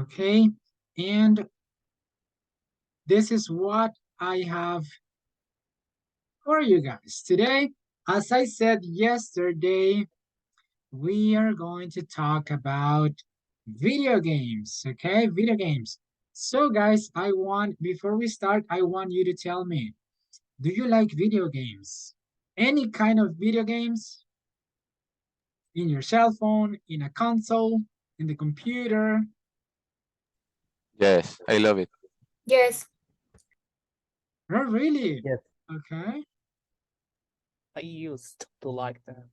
Okay, and this is what I have for you guys today. As I said yesterday, we are going to talk about video games. Okay, video games. So, guys, before we start, I want you to tell me, do you like video games? Any kind of video games? In your cell phone, in a console, in the computer? Yes, I love it. Yes. Oh, really? Yes. Okay. I used to like them.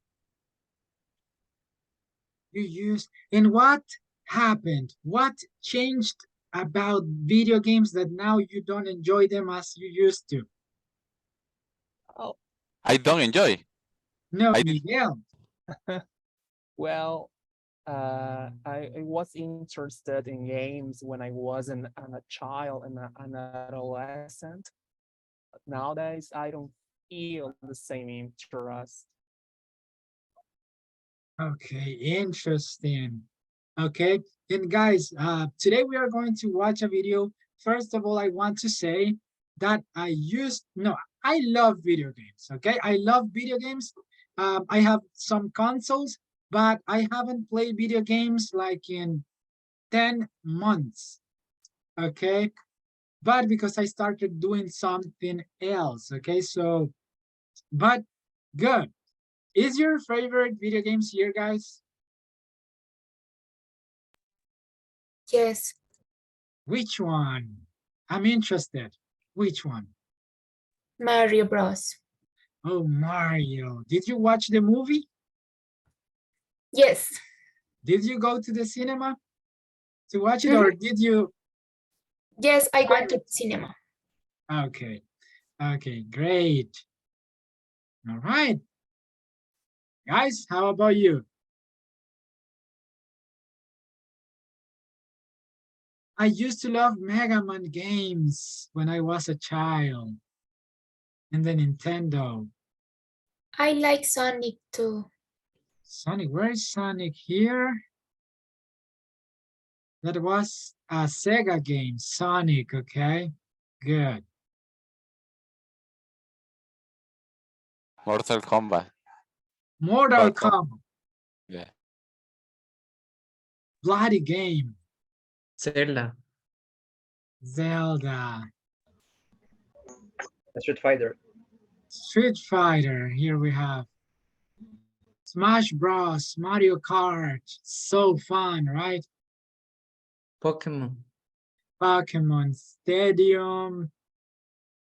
You used, and what happened? What changed about video games that now you don't enjoy them as you used to? Oh, I don't enjoy. No, I Miguel. well, I was interested in games when I was a child and an adolescent. Nowadays, I don't feel the same interest. Okay, interesting. Okay, and guys, today we are going to watch a video. First of all, I want to say that I love video games. Okay, I love video games. I have some consoles, but I haven't played video games like in 10 months. Okay, but because I started doing something else. Okay, so, but good. Is your favorite video games here, guys? Yes. Which one? I'm interested. Which one? Mario Bros. Oh, Mario. Did you watch the movie? Yes. Did you go to the cinema to watch it, or did you? Yes, I went to cinema. Okay. Okay, great. All right. Guys, how about you? I used to love Mega Man games when I was a child. And the Nintendo. I like Sonic too. Sonic, where is Sonic here? That was a Sega game, Sonic, okay? Good. Mortal Kombat. Mortal But Kombat, yeah, bloody game. Zelda. Zelda, Street Fighter. Street Fighter, here we have. Smash Bros, Mario Kart, so fun, right? Pokemon. Pokemon Stadium,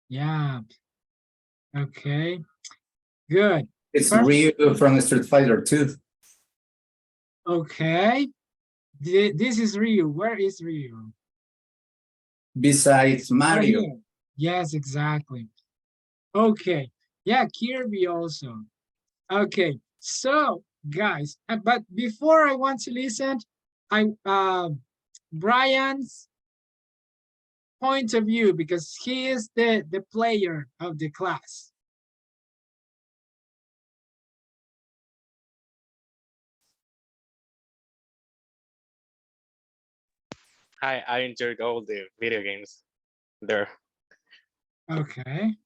yeah, okay, good. It's First- Ryu from Street Fighter 2. Okay, this is Ryu, where is Ryu? Besides Mario. Right here. Yes, exactly. Okay, yeah, Kirby also. Okay, so guys, but before I want to listen, Brian's point of view, because he is the player of the class. I enjoyed all the video games there. Okay,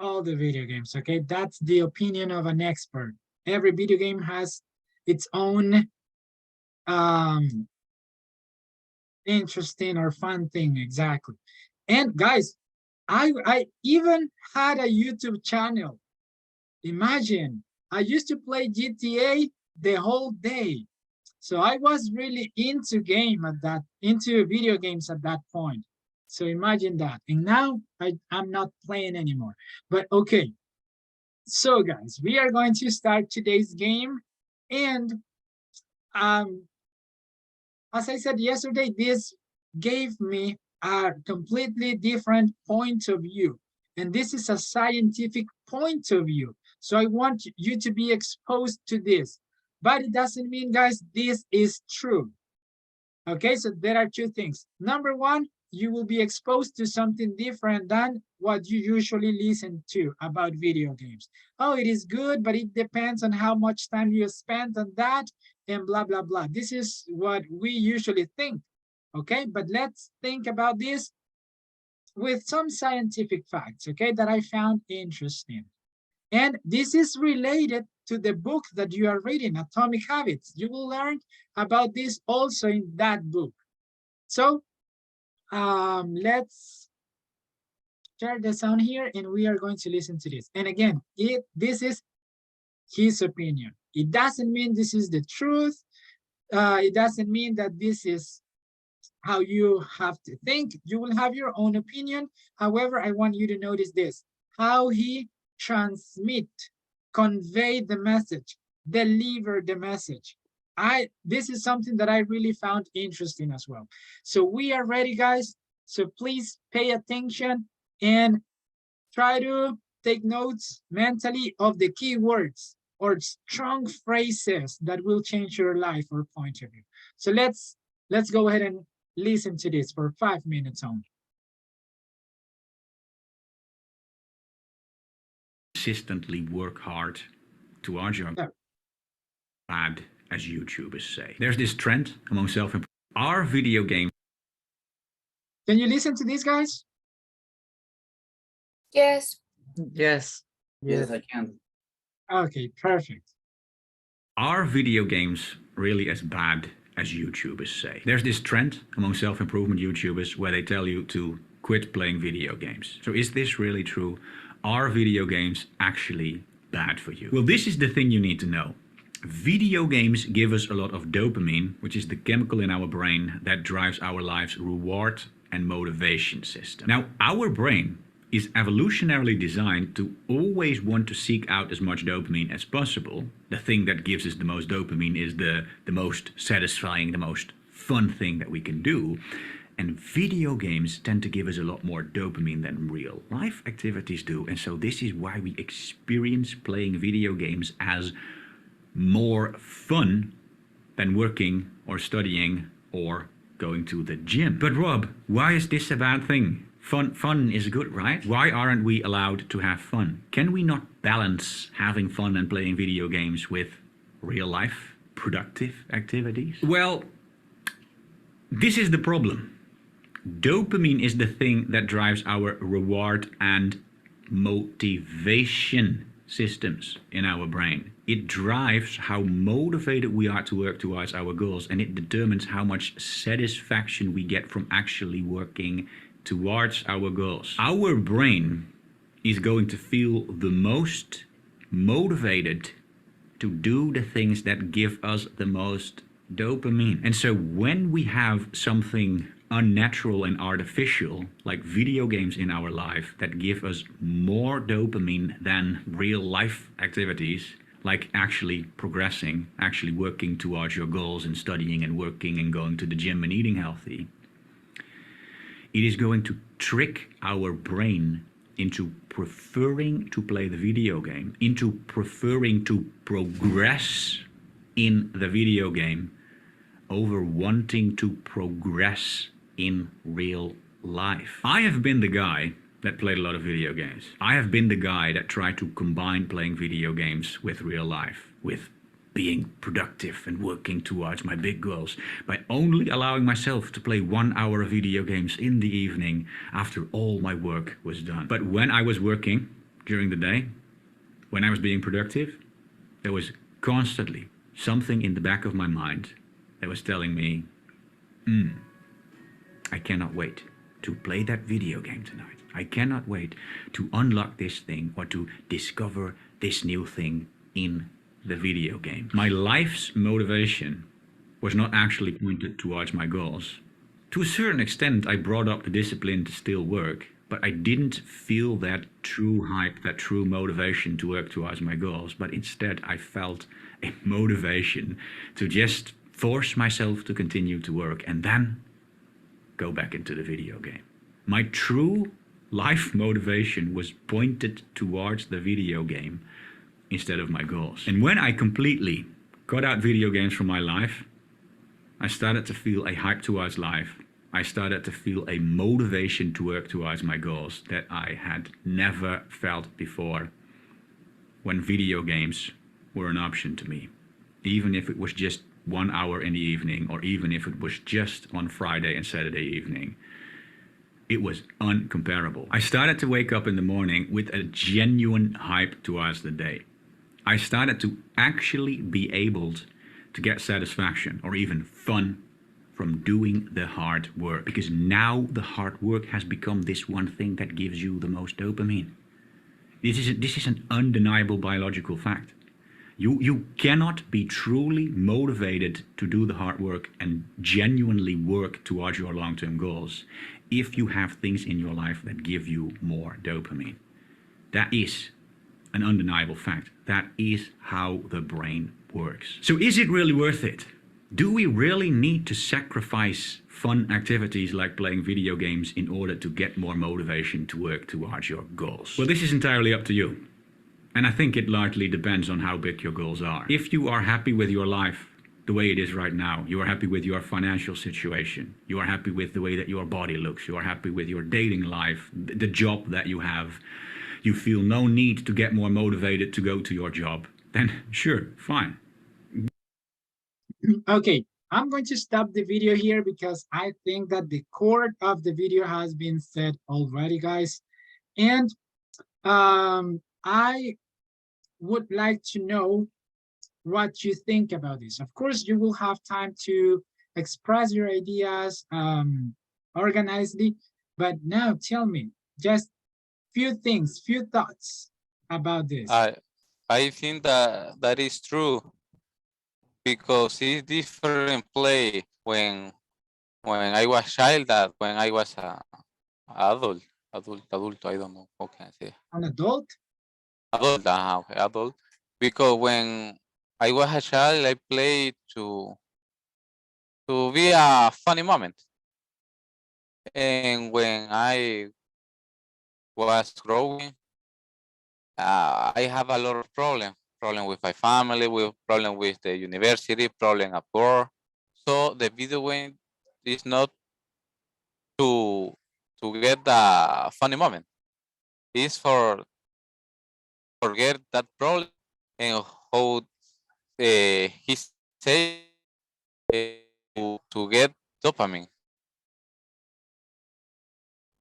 all the video games. Okay, that's the opinion of an expert. Every video game has its own interesting or fun thing, exactly. And guys, I even had a YouTube channel. Imagine, I used to play GTA the whole day. So I was really into video games at that point. So imagine that. And now I'm not playing anymore. But okay. So guys, we are going to start today's game. And as I said yesterday, this gave me a completely different point of view. And this is a scientific point of view. So I want you to be exposed to this. But it doesn't mean, guys, this is true. Okay, so there are two things. Number one, you will be exposed to something different than what you usually listen to about video games. Oh, it is good, but it depends on how much time you spend on that and blah, blah, blah. This is what we usually think. okay? But let's think about this with some scientific facts, okay, that I found interesting. And this is related to the book that you are reading, Atomic Habits. You will learn about this also in that book. So let's share the sound here and we are going to listen to this. And again, this is his opinion. It doesn't mean this is the truth. It doesn't mean that this is how you have to think. You will have your own opinion. However, I want you to notice this, how he convey the message, deliver the message. This is something that I really found interesting as well. So we are ready, guys. So please pay attention and try to take notes mentally of the keywords or strong phrases that will change your life or point of view. So let's go ahead and listen to this for 5 minutes only. Consistently work hard towards your bad, as YouTubers say. There's this trend among self-improvement. Are video games? Can you listen to these guys? Yes. Yes. Yes, I can. Okay, perfect. Are video games really as bad as YouTubers say? There's this trend among self-improvement YouTubers where they tell you to quit playing video games. So is this really true? Are video games actually bad for you? Well, this is the thing you need to know. Video games give us a lot of dopamine, which is the chemical in our brain that drives our life's reward and motivation system. Now, our brain is evolutionarily designed to always want to seek out as much dopamine as possible. The thing that gives us the most dopamine is the most satisfying, the most fun thing that we can do. And video games tend to give us a lot more dopamine than real life activities do. And so this is why we experience playing video games as more fun than working or studying or going to the gym. But Rob, why is this a bad thing? Fun is good, right? Why aren't we allowed to have fun? Can we not balance having fun and playing video games with real life productive activities? Well, this is the problem. Dopamine is the thing that drives our reward and motivation systems in our brain. It drives how motivated we are to work towards our goals, and it determines how much satisfaction we get from actually working towards our goals. Our brain is going to feel the most motivated to do the things that give us the most dopamine. And so when we have something unnatural and artificial, like video games in our life that give us more dopamine than real life activities, like actually progressing, actually working towards your goals and studying and working and going to the gym and eating healthy, it is going to trick our brain into preferring to play the video game, into preferring to progress in the video game over wanting to progress in real life. I have been the guy that played a lot of video games. I have been the guy that tried to combine playing video games with real life, with being productive and working towards my big goals, by only allowing myself to play 1 hour of video games in the evening after all my work was done. But when I was working during the day, when I was being productive, there was constantly something in the back of my mind that was telling me, I cannot wait to play that video game tonight. I cannot wait to unlock this thing or to discover this new thing in the video game. My life's motivation was not actually pointed towards my goals. To a certain extent, I brought up the discipline to still work, but I didn't feel that true hype, that true motivation to work towards my goals, but instead I felt a motivation to just force myself to continue to work and then go back into the video game. My true life motivation was pointed towards the video game instead of my goals. And when I completely cut out video games from my life, I started to feel a hype towards life. I started to feel a motivation to work towards my goals that I had never felt before when video games were an option to me. even if it was just 1 hour in the evening, or even if it was just on Friday and Saturday evening. It was uncomparable. I started to wake up in the morning with a genuine hype towards the day. I started to actually be able to get satisfaction or even fun from doing the hard work, because now the hard work has become this one thing that gives you the most dopamine. This is an undeniable biological fact. You cannot be truly motivated to do the hard work and genuinely work towards your long-term goals if you have things in your life that give you more dopamine. That is an undeniable fact. That is how the brain works. So is it really worth it? Do we really need to sacrifice fun activities like playing video games in order to get more motivation to work towards your goals? Well, this is entirely up to you. And I think it largely depends on how big your goals are. If you are happy with your life the way it is right now, you are happy with your financial situation, you are happy with the way that your body looks, you are happy with your dating life, the job that you have, you feel no need to get more motivated to go to your job, then sure, fine. Okay, I'm going to stop the video here because I think that the core of the video has been said already, guys. And I would like to know what you think about this. Of course, you will have time to express your ideas organizedly, but now tell me just few things, few thoughts about this. I think that is true, because it's different play when I was child that when I was a adult. I don't know how can I say. An adult? Adult, okay, adult. Because when I was a child, I played to be a funny moment. And when I was growing, I have a lot of problem with my family, problem with the university, problem at work. So the video game is not to get the funny moment. It's for forget that problem and how he say to get dopamine.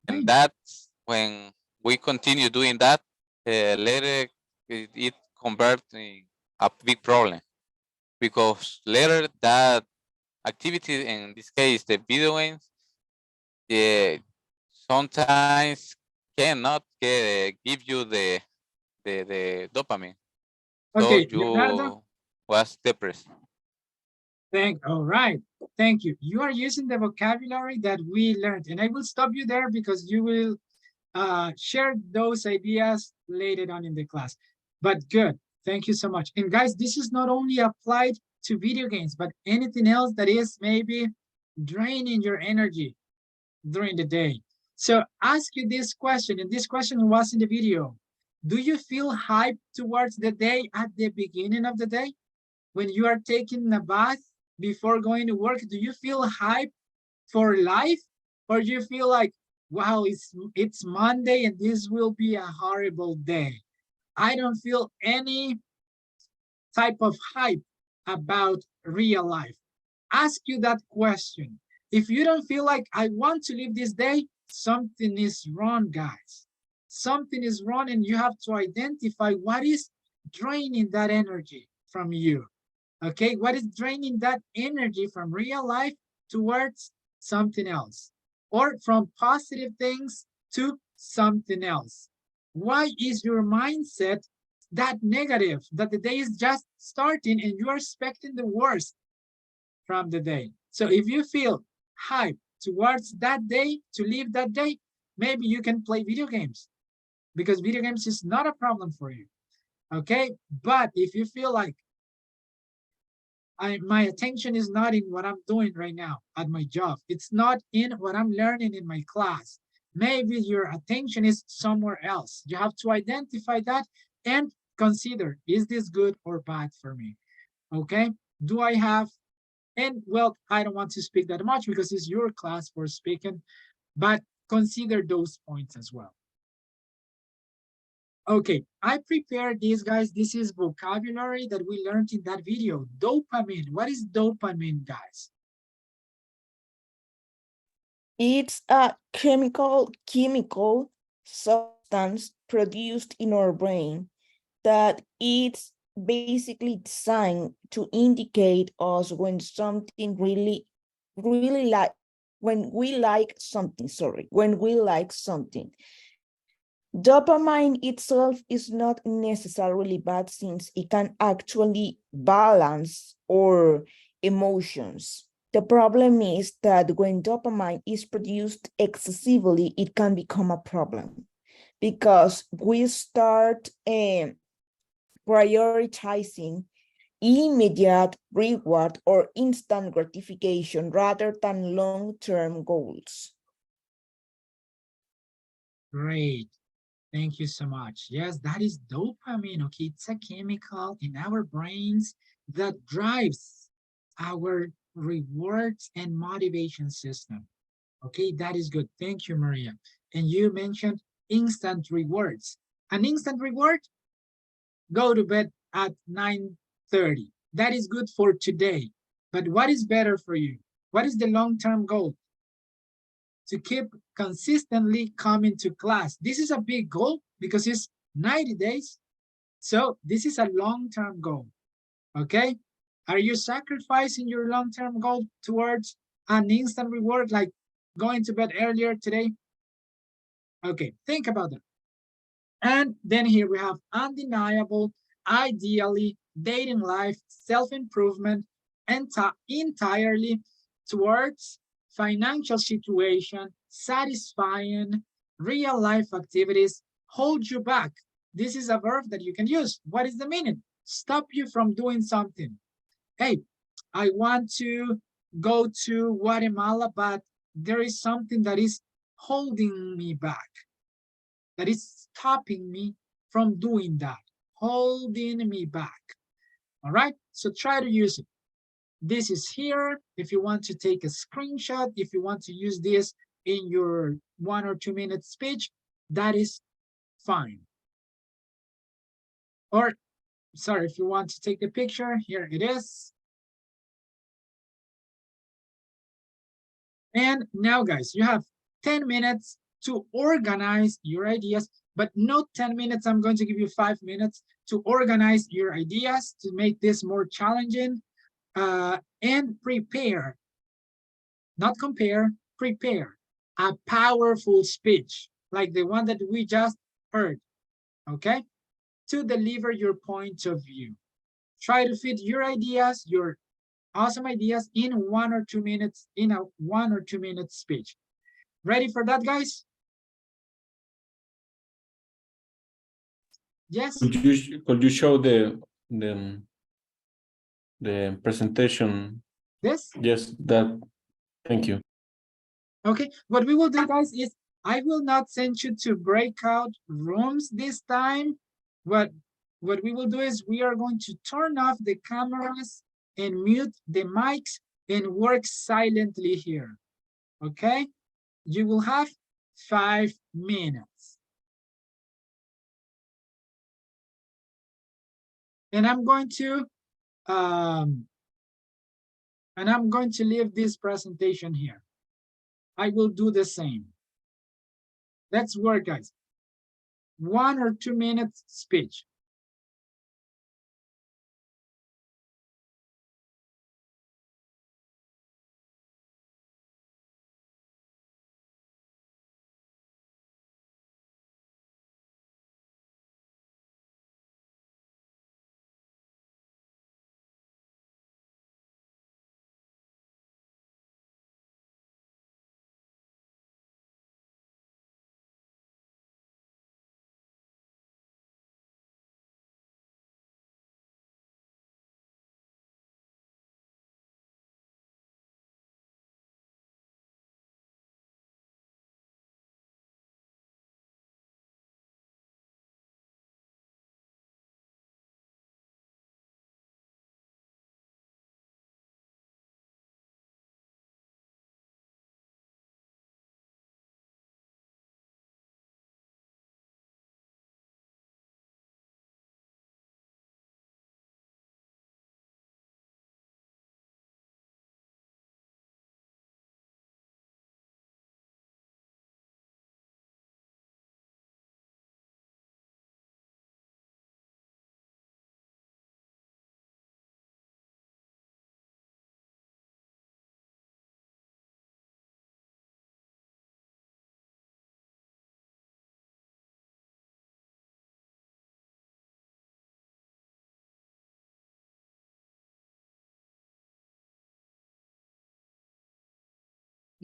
And that's when we continue doing that, later it converts in a big problem, because later that activity, in this case the video games, sometimes cannot give you the dopamine. Okay, So Leonardo, you was depressed. all right, thank you. You are using the vocabulary that we learned, and I will stop you there because you will share those ideas later on in the class. But good, thank you so much. And guys, this is not only applied to video games, but anything else that is maybe draining your energy during the day. So ask you this question, and this question was in the video. Do you feel hyped towards the day at the beginning of the day? When you are taking a bath before going to work, do you feel hyped for life? Or do you feel like, wow, it's Monday and this will be a horrible day? I don't feel any type of hype about real life. Ask you that question. If you don't feel like I want to live this day, something is wrong, guys. Something is wrong, and you have to identify what is draining that energy from you. Okay, what is draining that energy from real life towards something else, or from positive things to something else? Why is your mindset that negative, that the day is just starting and you are expecting the worst from the day? So if you feel hype towards that day, to live that day, maybe you can play video games, because video games is not a problem for you. Okay, but if you feel like my attention is not in what I'm doing right now at my job, it's not in what I'm learning in my class, maybe your attention is somewhere else. You have to identify that and consider, is this good or bad for me? Okay, do I have, and well, I don't want to speak that much because it's your class for speaking, but consider those points as well. Okay, I prepared these guys. This is vocabulary that we learned in that video. Dopamine. What is dopamine, guys? It's a chemical substance produced in our brain that it's basically designed to indicate us when something really like when we like something, when we like something. Dopamine itself is not necessarily bad since it can actually balance our emotions. The problem is that when dopamine is produced excessively, it can become a problem because we start prioritizing immediate reward or instant gratification rather than long-term goals. Great. Thank you so much. Yes, that is dopamine. Okay, it's a chemical in our brains that drives our rewards and motivation system. Okay, that is good. Thank you, Maria. And you mentioned instant rewards. An instant reward, go to bed at 9:30. That is good for today. But what is better for you? What is the long-term goal? To keep consistently coming to class. This is a big goal because it's 90 days. So this is a long-term goal, okay? Are you sacrificing your long-term goal towards an instant reward like going to bed earlier today? Okay, think about that. And then here we have undeniable, ideally, dating life, self-improvement, and entirely towards financial situation, satisfying, real life activities, hold you back. This is a verb that you can use. What is the meaning? Stop you from doing something. Hey, I want to go to Guatemala, but there is something that is holding me back, that is stopping me from doing that, holding me back. All right, so try to use it. This is here. If you want to take a screenshot, if you want to use this in your 1 or 2 minute speech, that is fine. Or, sorry, if you want to take the picture, here it is. And now, guys, you have 10 minutes to organize your ideas, but not 10 minutes. I'm going to give you 5 minutes to organize your ideas to make this more challenging, and prepare, not compare, prepare a powerful speech like the one that we just heard, okay? To deliver your point of view. Try to fit your ideas, your awesome ideas in 1 or 2 minutes, in a 1 or 2 minute speech. Ready for that, guys? Yes? Could you show the presentation? This? Yes, that. Thank you. Okay, what we will do, guys, is I will not send you to breakout rooms this time. What we will do is we are going to turn off the cameras and mute the mics and work silently here. Okay? You will have 5 minutes. And I'm going to leave this presentation here. I will do the same. Let's work, guys. 1 or 2 minutes speech.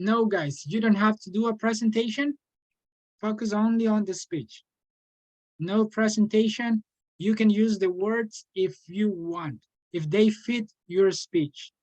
No, guys, you don't have to do a presentation. Focus only on the speech. No presentation. You can use the words if you want, if they fit your speech.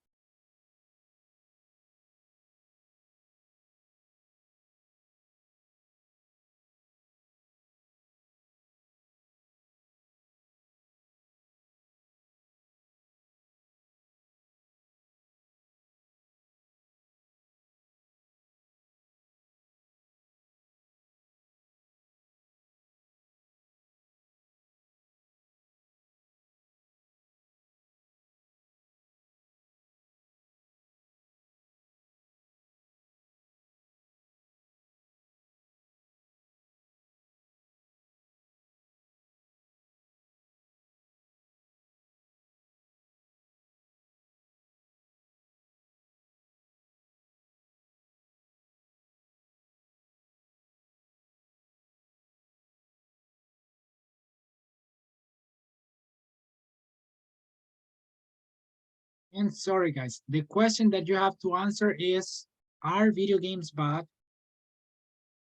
And sorry, guys, the question that you have to answer is, are video games bad?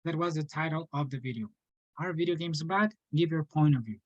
That was the title of the video. Are video games bad? Give your point of view.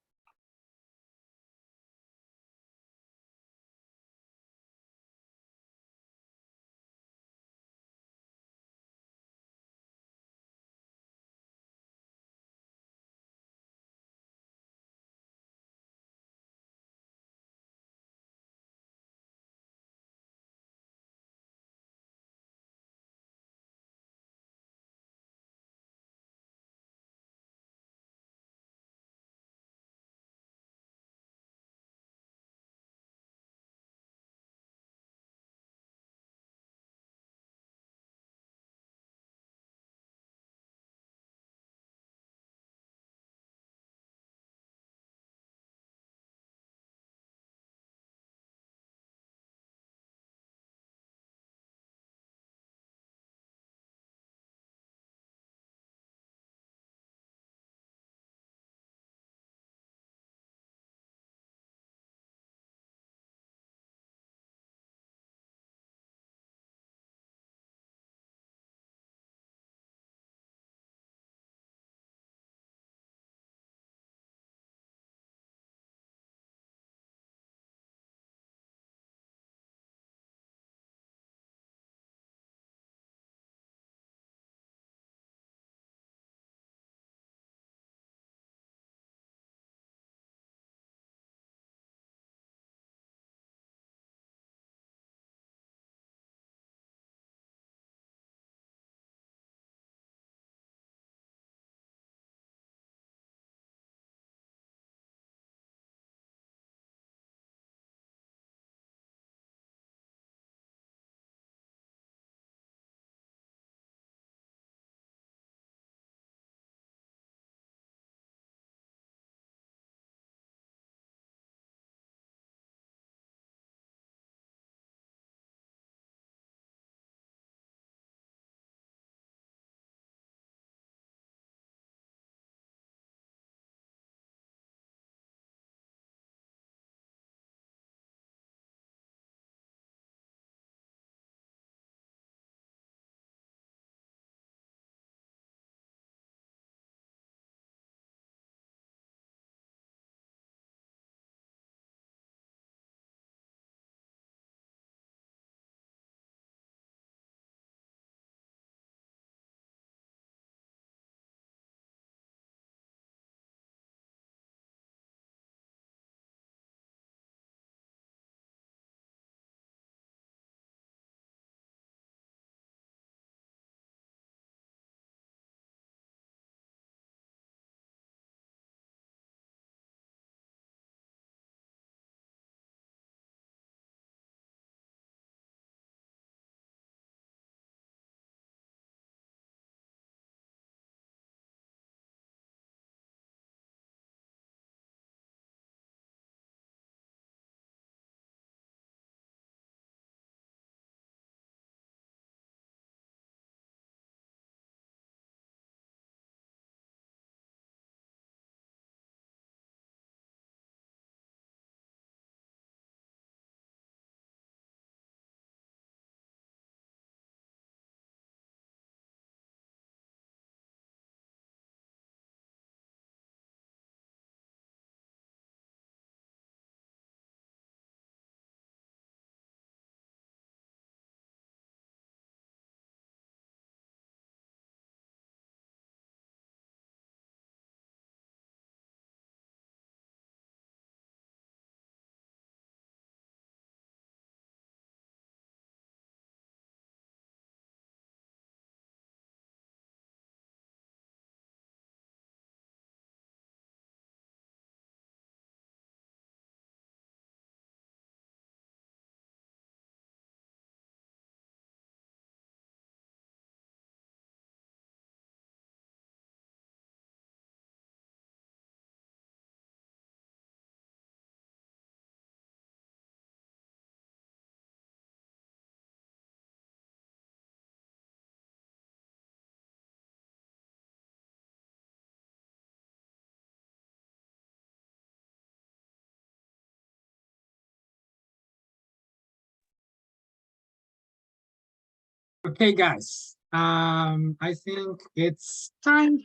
Okay, guys, I think it's time.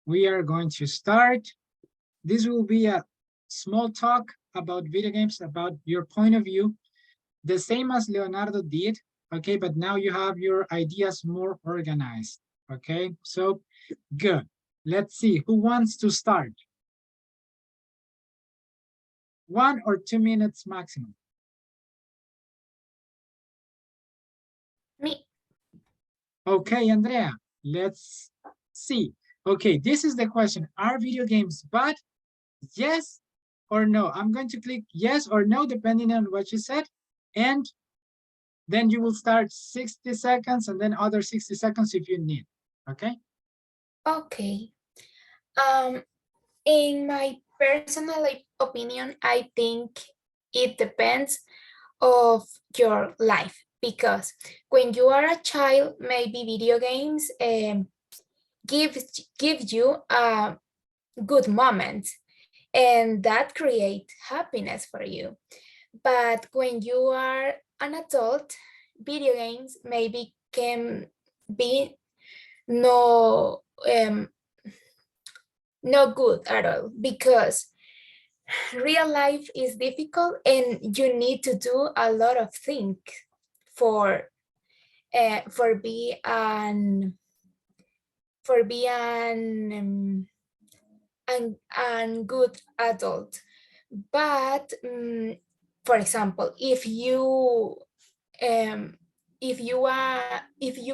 We are going to start. This will be a small talk about video games, about your point of view, the same as Leonardo did, okay? But now you have your ideas more organized, okay? So, good. Let's see, who wants to start? 1 or 2 minutes maximum. Me. Okay, Andrea, let's see. Okay, this is the question. Are video games bad? Yes or no? I'm going to click yes or no, depending on what you said. And then you will start 60 seconds and then other 60 seconds if you need, okay? Okay. In my personal opinion, I think it depends of your life, because when you are a child, maybe video games give you a good moment, and that create happiness for you. But when you are an adult, video games maybe can be no no good at all, because real life is difficult and you need to do a lot of things for be an good adult. But for example, if your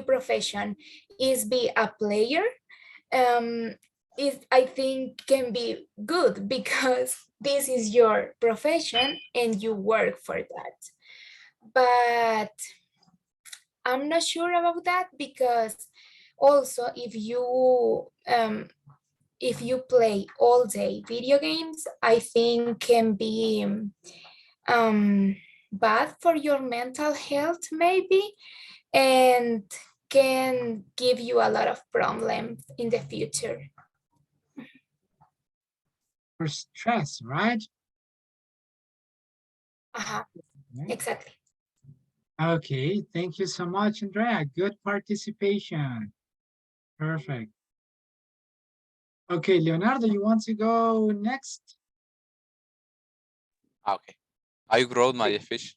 profession is be a player, it I think can be good, because this is your profession and you work for that. But I'm not sure about that, because also if you play all day video games, I think can be bad for your mental health maybe, and can give you a lot of problems in the future. For stress, right? Exactly. Okay, thank you so much, Andrea. Good participation. Perfect. Okay, Leonardo, you want to go next? Okay. I growed my fish.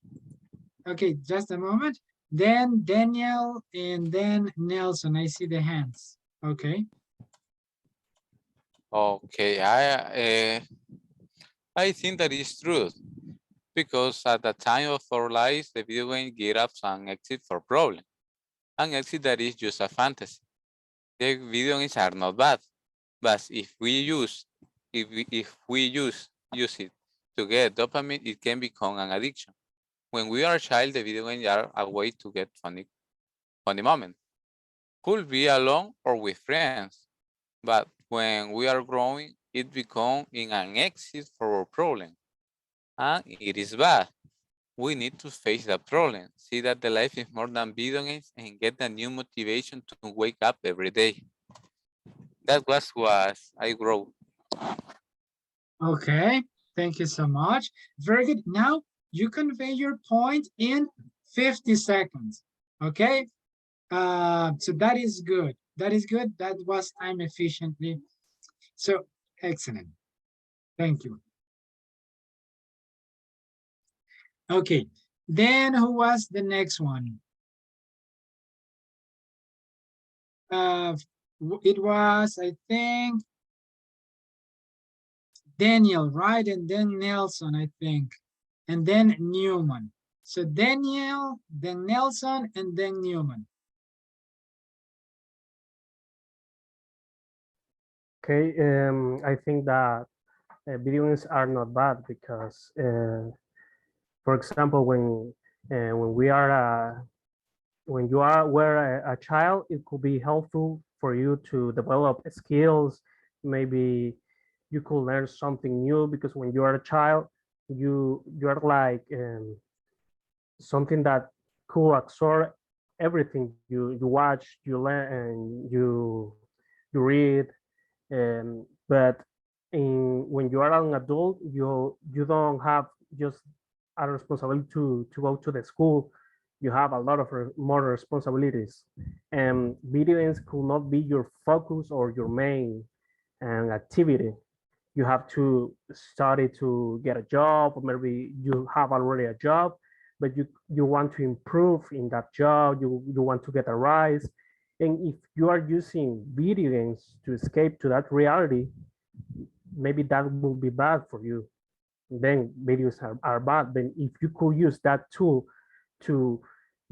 Okay, just a moment. Then Daniel and then Nelson. I see the hands. Okay. Okay, I think that is true, because at the time of our lives, the video game gives us an exit for problem. An exit that is just a fantasy. The video games are not bad, but if we use it to get dopamine, it can become an addiction. When we are a child, the video games are a way to get funny moment. Could be alone or with friends, but when we are growing, it becomes in an exit for our problem, and it is bad. We need to face the problem, see that the life is more than video games, and get a new motivation to wake up every day. That was what I wrote. Okay, thank you so much. Very good. Now you convey your point in 50 seconds. Okay, so that is good. That is good. That was time efficiently. So excellent. Thank you. Okay, then who was the next one? It was, I think, Daniel, right? And then Nelson, I think. And then Newman. So Daniel, then Nelson, and then Newman. Okay, I think that video games are not bad, because, for example, when we are when you were a child, it could be helpful for you to develop skills. Maybe you could learn something new, because when you are a child, you are like something that could absorb everything you watch, you learn, and you read. But when you are an adult, you don't have just a responsibility to go to the school. you have a lot of more responsibilities, and video games could not be your focus or your main activity. You have to study to get a job, or maybe you have already a job, but you want to improve in that job, you want to get a rise. And if you are using video games to escape to that reality, maybe that will be bad for you. Then videos are bad. Then if you could use that tool to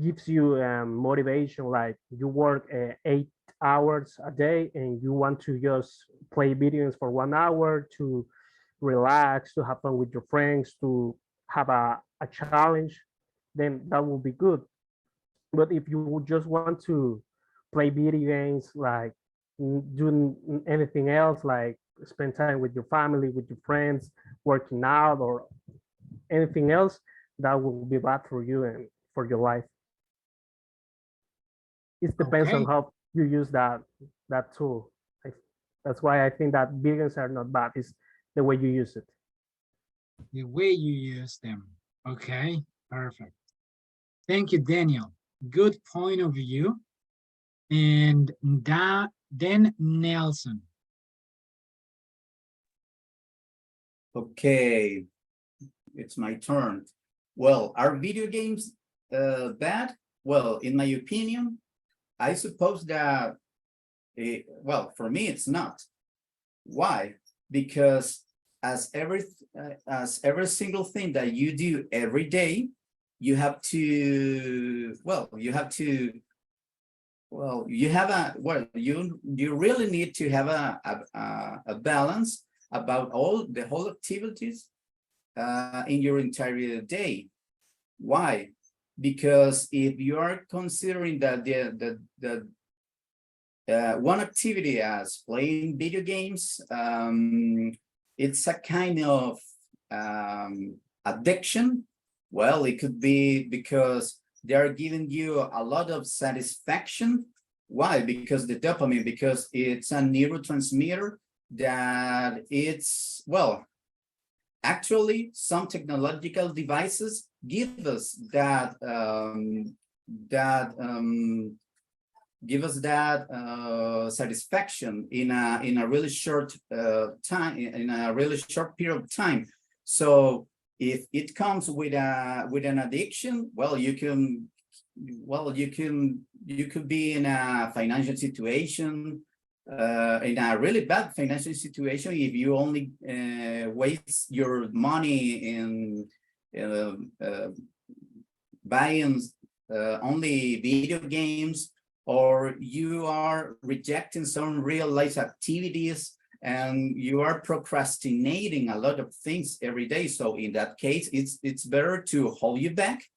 gives you motivation, like you work 8 hours a day and you want to just play videos for 1 hour to relax, to have fun with your friends, to have a challenge, then that will be good. But if you just want to play video games, like doing anything else, like spend time with your family, with your friends, working out, or anything else, that will be bad for you and for your life. It depends on Okay. how you use that tool. That's why I think that video games are not bad. It's the way you use it. The way you use them. Okay, perfect. Thank you, Daniel. Good point of view. And then Nelson. Okay, it's my turn. Well, are video games bad? Well, in my opinion, I suppose that, well, for me, it's not. Why? Because as every single thing that you do every day, you have to, well, you have you really need to have a balance about the whole activities in your entire day. Why? Because if you are considering that the one activity as playing video games, it's a kind of addiction. Well, it could be because they are giving you a lot of satisfaction. Why? Because the dopamine, because it's a neurotransmitter that it's, well, actually some technological devices give us that satisfaction in a really short time, in a really short period of time. So if it comes with an addiction, well, you could be in a financial situation, in a really bad financial situation, if you only waste your money in buying only video games, or you are rejecting some real life activities and you are procrastinating a lot of things every day. So in that case, it's better to hold you back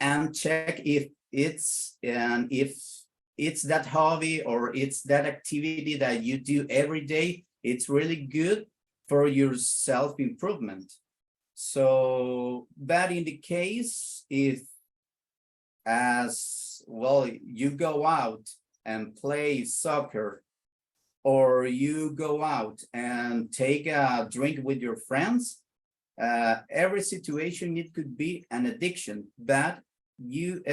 and check if it's that hobby or it's that activity that you do every day, it's really good for your self-improvement. So, but in the case, if as well, you go out and play soccer, or you go out and take a drink with your friends, every situation, it could be an addiction, but you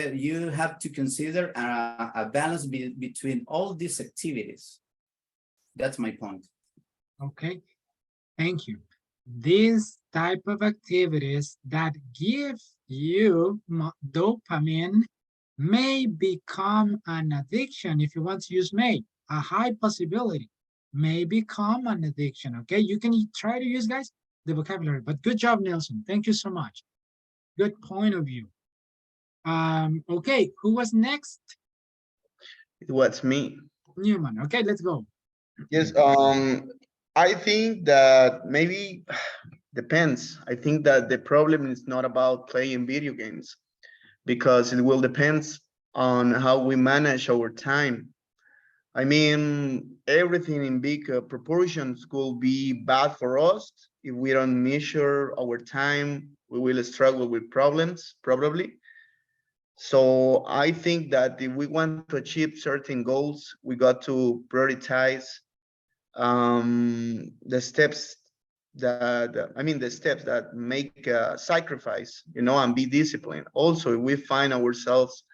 have to consider a balance between all these activities. That's my point. Okay, thank you. These type of activities that give you dopamine may become an addiction. If you want to use may, a high possibility may become an addiction. Okay, you can try to use, guys, the vocabulary, but good job, Nelson. Thank you so much. Good point of view. Okay, who was next? It was me. Newman. Okay, let's go. Yes, I think that maybe depends. I think that the problem is not about playing video games, because it will depend on how we manage our time. I mean, everything in big proportions could be bad for us. If we don't measure our time, we will struggle with problems, probably. So I think that if we want to achieve certain goals, we got to prioritize the steps the steps that make sacrifice, and be disciplined. Also, if we find ourselves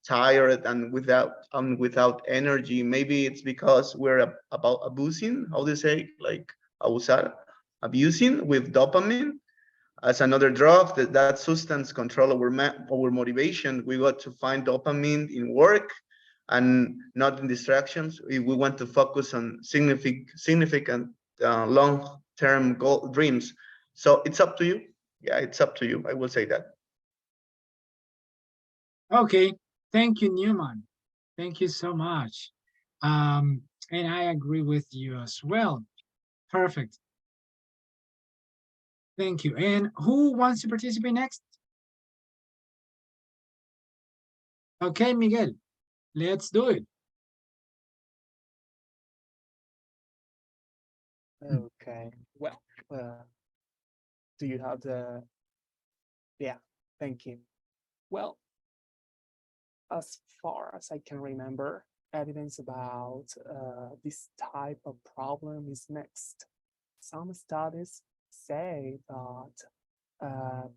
tired and without energy, maybe it's because we're about abusing, how do you say, like abusar, abusing with dopamine as another drug. That substance control our motivation. We got to find dopamine in work and not in distractions. If we want to focus on significant long-term dreams. So it's up to you. Yeah, it's up to you. I will say that. Okay, thank you, Newman. Thank you so much. And I agree with you as well. Perfect. Thank you. And who wants to participate next? Okay, Miguel, let's do it. Okay. Well, do you have the? Yeah. Thank you. Well, as far as I can remember, evidence about this type of problem is mixed. Some studies say that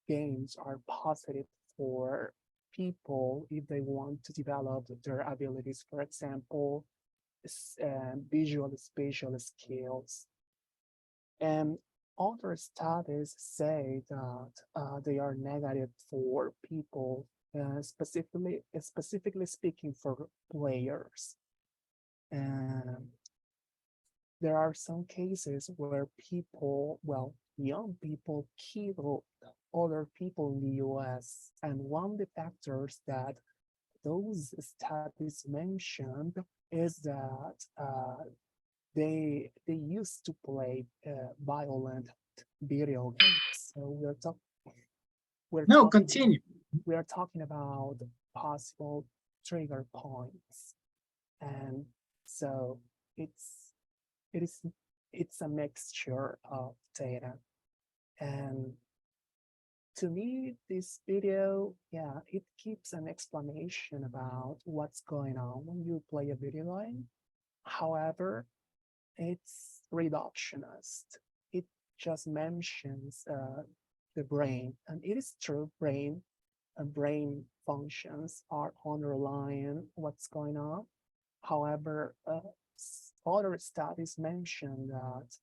games are positive for people if they want to develop their abilities. For example, visual spatial skills. And other studies say that they are negative for people, specifically speaking for players. And there are some cases where people, well, young people kill other people in the US. And one of the factors that those studies mentioned is that they used to play violent video games. So Continue. We are talking about possible trigger points, and so it's a mixture of data. And to me, this video, yeah, it gives an explanation about what's going on when you play a video game. However, it's reductionist. It just mentions the brain, and it is true, brain functions are underlying what's going on. However, other studies mention that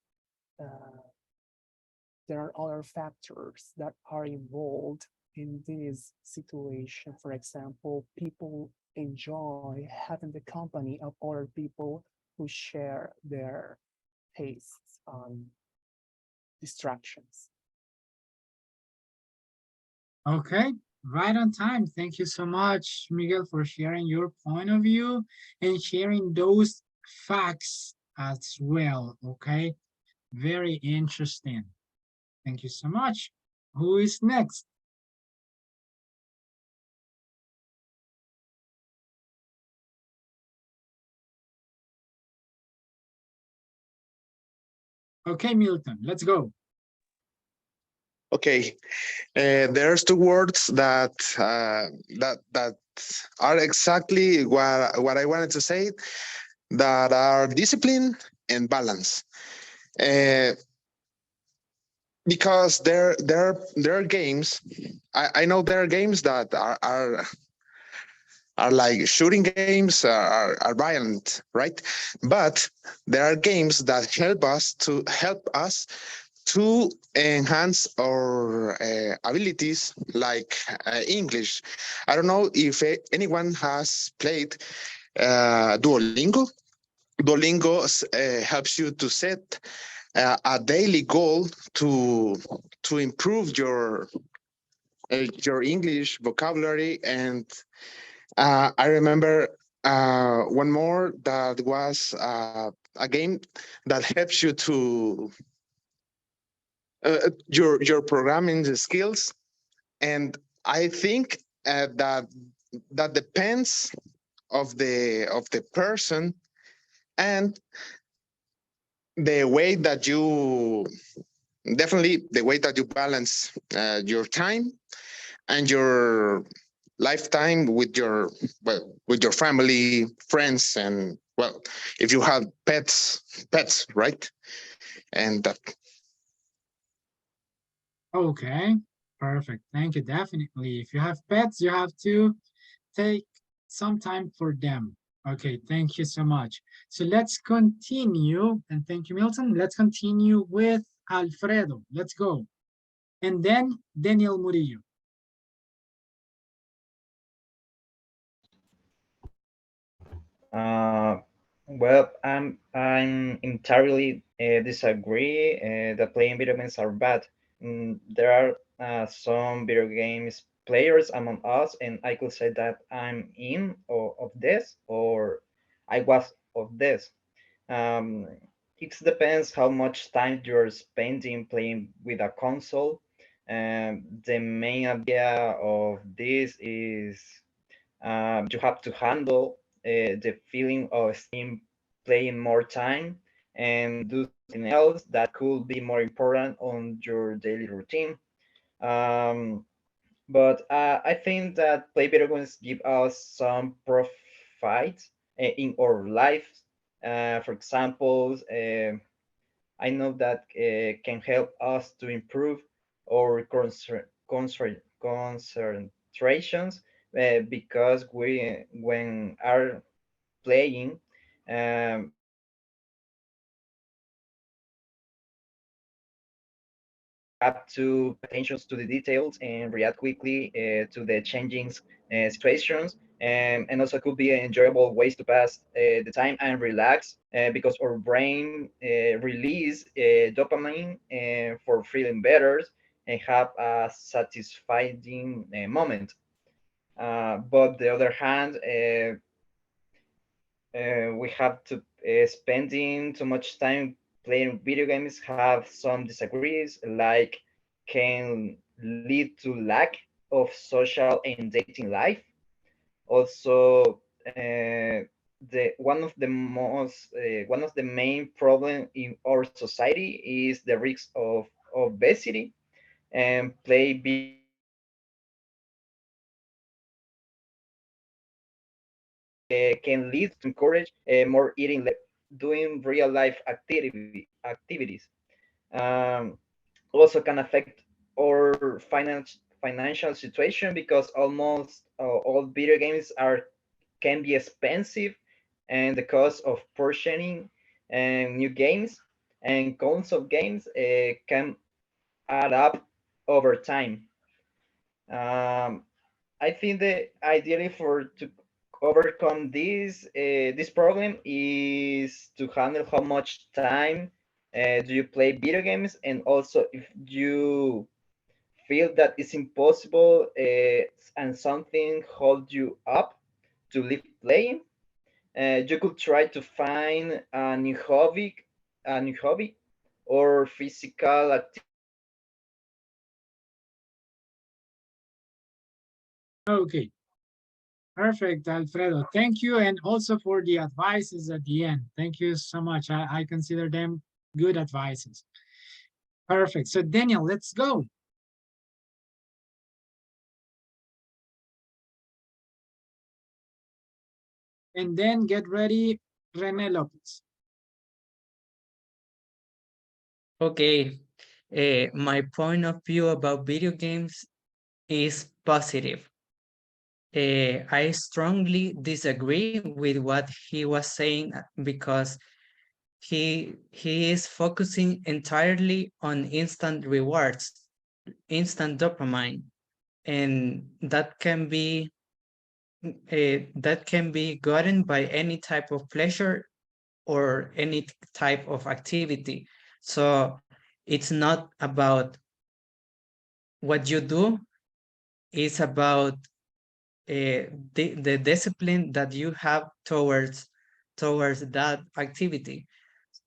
there are other factors that are involved in this situation. For example, people enjoy having the company of other people who share their tastes on distractions. Okay, right on time. Thank you so much, Miguel, for sharing your point of view and sharing those facts as well. Okay, very interesting. Thank you so much. Who is next? Okay, Milton, let's go. Okay, there's two words that are exactly what I wanted to say, that are discipline and balance. Because there are games. I know there are games that are like shooting games, are violent, right? But there are games that help us to enhance our abilities, like English. I don't know if anyone has played Duolingo. Duolingo helps you to set a daily goal to improve your English vocabulary. And I remember one more that was a game that helps you to your programming skills. And I think that depends of the person and the way that you balance your time and your lifetime with your family, friends, and, well, if you have pets, right? And Okay, perfect. Thank you. Definitely. If you have pets, you have to take some time for them. Okay, thank you so much. So let's continue. And thank you, Milton. Let's continue with Alfredo. Let's go. And then Daniel Murillo. Uh, well, I'm entirely disagree that playing video games are bad. There are some video games players among us, and I could say that I'm in of this, or I was of this. Um, it depends how much time you're spending playing with a console. The main idea of this is you have to handle the feeling of Steam playing more time and do something else that could be more important on your daily routine. Um, but I think that play video games give us some profit in our life. For example, I know that can help us to improve our concentrations because we when are playing have to pay attention to the details and react quickly to the changing situations. And also could be enjoyable ways to pass the time and relax because our brain release dopamine for feeling better and have a satisfying moment. But the other hand, we have to spending too much time playing video games have some disagrees like can lead to lack of social and dating life. Also the one of the main problem in our society is the risk of obesity, and play video can lead to encourage more eating less, doing real life activities. Um, also can affect our financial situation because almost all video games are can be expensive, and the cost of purchasing new games and console games can add up over time. Um, I think that ideally for to overcome this problem is to handle how much time do you play video games, and also if you feel that it's impossible and something hold you up to live playing, you could try to find a new hobby or physical activity. Okay, perfect, Alfredo. Thank you. And also for the advices at the end. Thank you so much. I consider them good advices. Perfect. So Daniel, let's go. And then get ready, Rene Lopez. Okay, my point of view about video games is positive. I strongly disagree with what he was saying because he is focusing entirely on instant rewards, instant dopamine, and that can be gotten by any type of pleasure or any type of activity. So it's not about what you do, it's about the discipline that you have towards that activity.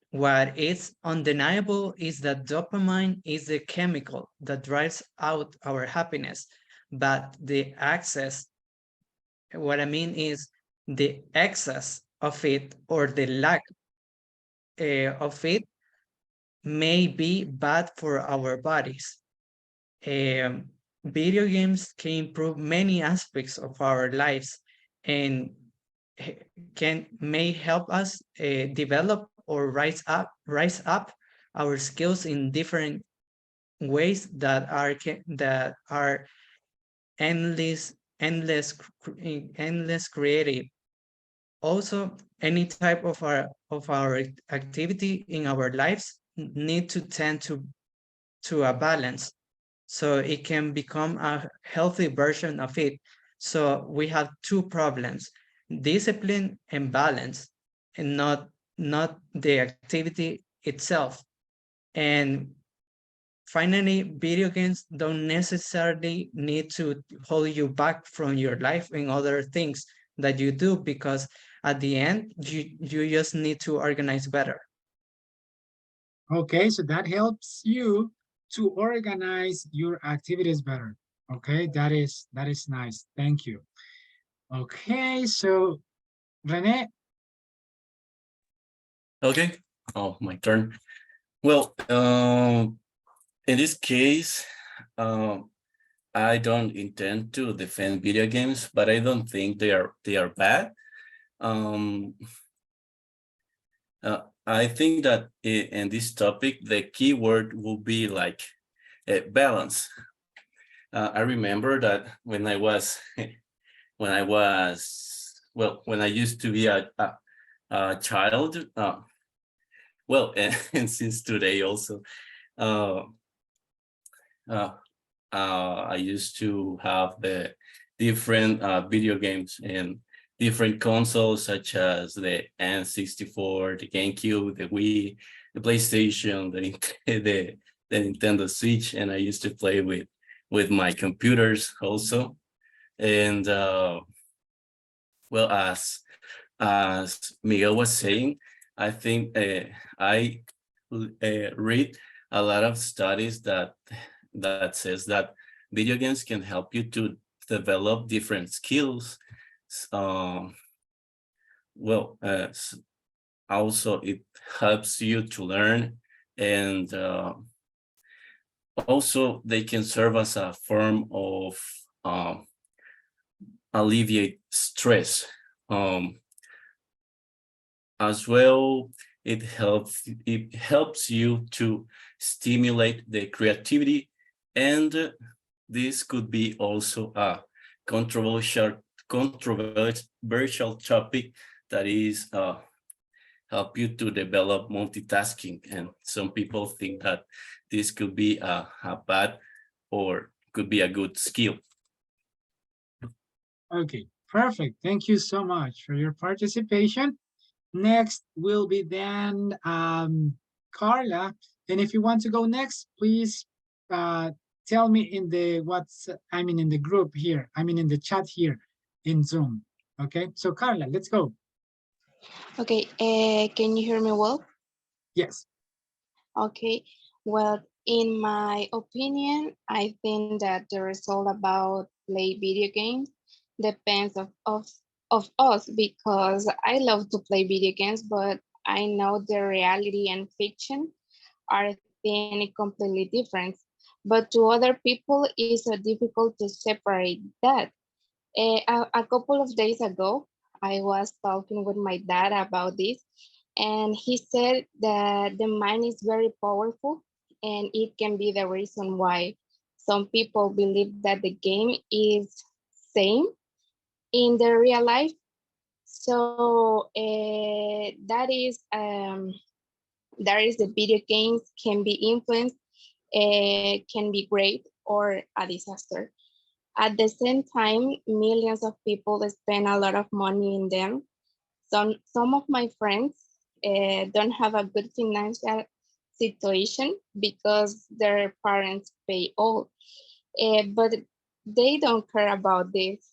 What is undeniable is that dopamine is the chemical that drives out our happiness, but the access, what I mean is the excess of it or the lack of it may be bad for our bodies. Um, Video games can improve many aspects of our lives and may help us develop or rise up our skills in different ways that are endless creative. Also, any type of our activity in our lives need to tend to a balance, so it can become a healthy version of it. So we have two problems: discipline and balance, and not the activity itself. And finally, video games don't necessarily need to hold you back from your life and other things that you do, because at the end, you just need to organize better. Okay, so that helps you to organize your activities better. Okay, that is nice. Thank you. Okay, so Rene. Okay. Oh, my turn. Well, in this case, I don't intend to defend video games, but I don't think they are bad. I think that in this topic, the key word will be like balance. I remember that when I used to be a child, well, and since today also, uh, I used to have the different video games and different consoles, such as the N64, the GameCube, the Wii, the PlayStation, the Nintendo Switch, and I used to play with my computers also. And well, as Miguel was saying, I think I read a lot of studies that says that video games can help you to develop different skills. Well, also it helps you to learn, and also they can serve as a form of alleviate stress. As well, it helps you to stimulate the creativity, and this could be also a controversial topic, that is help you to develop multitasking. And some people think that this could be a bad or could be a good skill. Okay, perfect. Thank you so much for your participation. Next will be then Carla. And if you want to go next, please tell me in the in the group here. In the chat here in Zoom. Okay, so Carla, let's go. Okay, can you hear me well? Yes. Okay, well, in my opinion, I think that the result about play video games depends of us, because I love to play video games, but I know the reality and fiction are things completely different. But to other people, it's difficult to separate that. A couple of days ago, I was talking with my dad about this, and he said that the mind is very powerful, and it can be the reason why some people believe that the game is same in the real life. So that is the video games can be influenced, can be great or a disaster. At the same time, millions of people spend a lot of money in them. Some of my friends don't have a good financial situation because their parents pay all, but they don't care about this.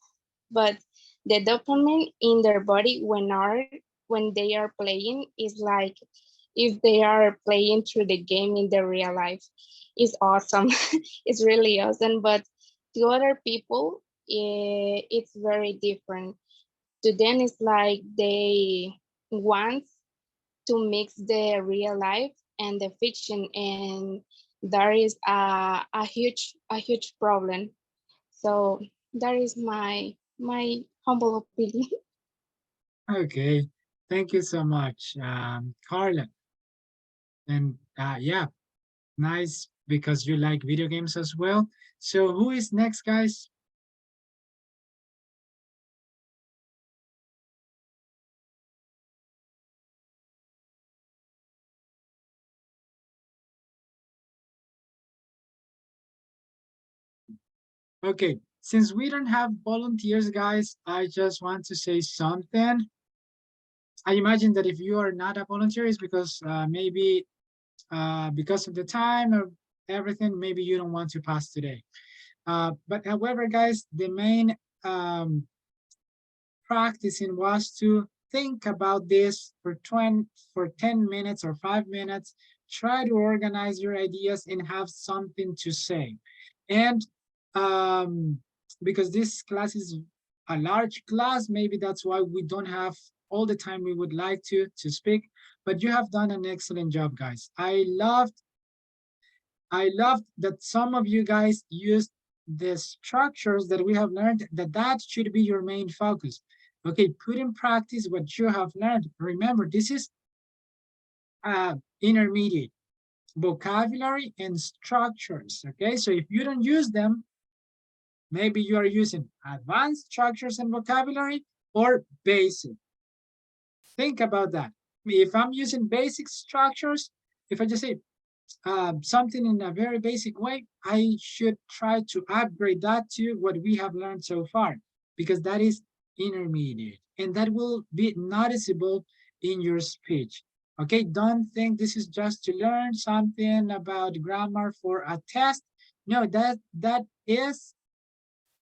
But the dopamine in their body when they are playing is like if they are playing through the game in the real life. It's awesome. It's really awesome. But to other people, it's very different. To them, it's like they want to mix the real life and the fiction, and there is a huge problem. So that is my humble opinion. Okay. Thank you so much, Carla. And yeah, nice because you like video games as well. So who is next, guys? Okay, since we don't have volunteers, guys, I just want to say something. I imagine that if you are not a volunteer, it's because maybe because of the time or everything, maybe you don't want to pass today. But however, guys, the main practicing was to think about this for 10 minutes or 5 minutes. Try to organize your ideas and have something to say. And because this class is a large class, maybe that's why we don't have all the time we would like to speak, but you have done an excellent job, guys. I loved that some of you guys used the structures that we have learned, that should be your main focus. Okay, put in practice what you have learned. Remember, this is intermediate vocabulary and structures. Okay, so if you don't use them, maybe you are using advanced structures and vocabulary or basic. Think about that. If I'm using basic structures, if I just say something in a very basic way, I should try to upgrade that to what we have learned so far, because that is intermediate and that will be noticeable in your speech. Okay, don't think this is just to learn something about grammar for a test. No, that is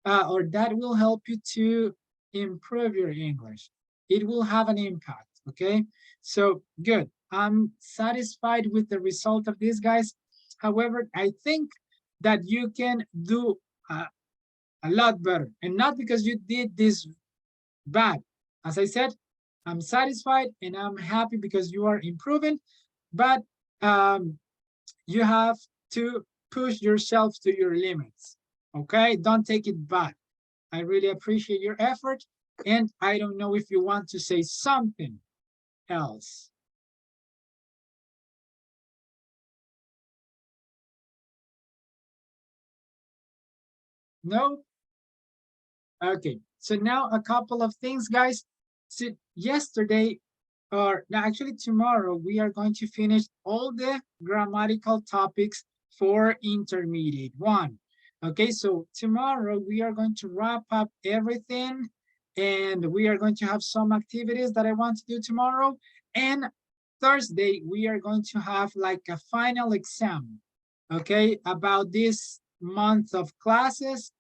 or that will help you to improve your English. It will have an impact, okay? So good. I'm satisfied with the result of this, guys. However, I think that you can do a lot better, and not because you did this bad. As I said, I'm satisfied and I'm happy because you are improving, but you have to push yourself to your limits, okay? Don't take it bad. I really appreciate your effort, and I don't know if you want to say something else. No? Okay, so now a couple of things, guys. So yesterday, or no, actually tomorrow, we are going to finish all the grammatical topics for intermediate one. Okay, so tomorrow we are going to wrap up everything, and we are going to have some activities that I want to do tomorrow. And Thursday, we are going to have like a final exam, okay, about this month of classes.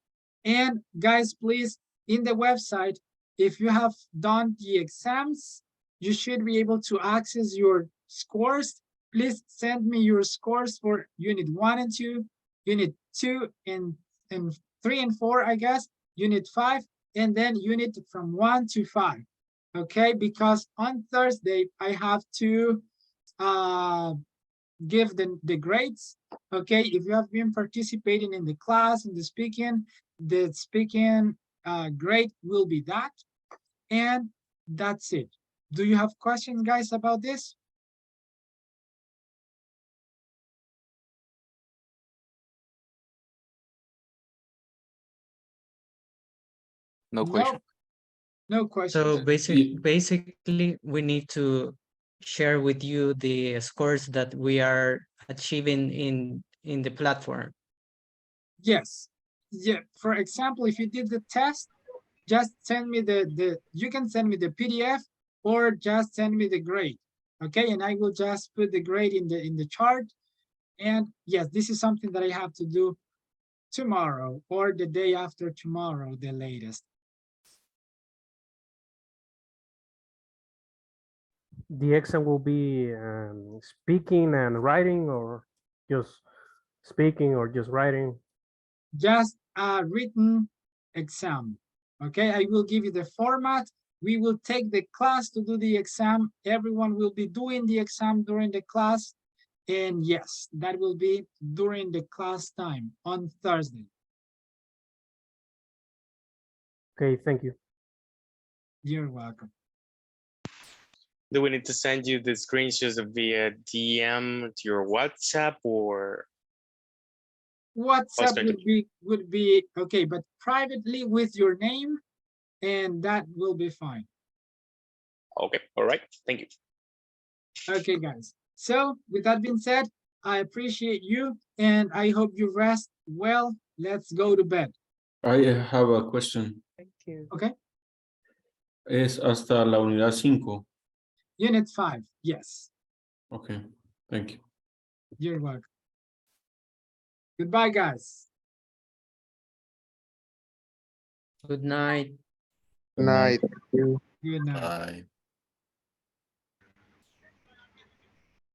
And guys, please, in the website, if you have done the exams, you should be able to access your scores. Please send me your scores for unit 1 and 2, unit 2 and 3 and 4, I guess, unit 5, and then unit from 1 to 5. Okay, because on Thursday, I have to give the grades. Okay, if you have been participating in the class, in the speaking grade will be that. And that's it. Do you have questions, guys, about this? No question. No questions. So basically, we need to share with you the scores that we are achieving in the platform. Yes. Yeah. For example, if you did the test, just send me you can send me the PDF or just send me the grade. Okay, and I will just put the grade in the chart. And yes, this is something that I have to do tomorrow or the day after tomorrow, the latest. The exam will be speaking and writing, or just speaking or just writing? Just a written exam. Okay, I will give you the format. We will take the class to do the exam. Everyone will be doing the exam during the class. And yes, that will be during the class time on Thursday. Okay, thank you. You're welcome. Do we need to send you the screenshots via DM to your WhatsApp, or WhatsApp FSJr. would be okay, but privately with your name, and that will be fine. Okay, all right, thank you. Okay, guys. So with that being said, I appreciate you and I hope you rest well. Let's go to bed. I have a question. Thank you. Okay. Es hasta la unidad 5. Unit 5. Yes. Okay, thank you. You're welcome. Goodbye, guys. Good night. Good night. Good night. Bye.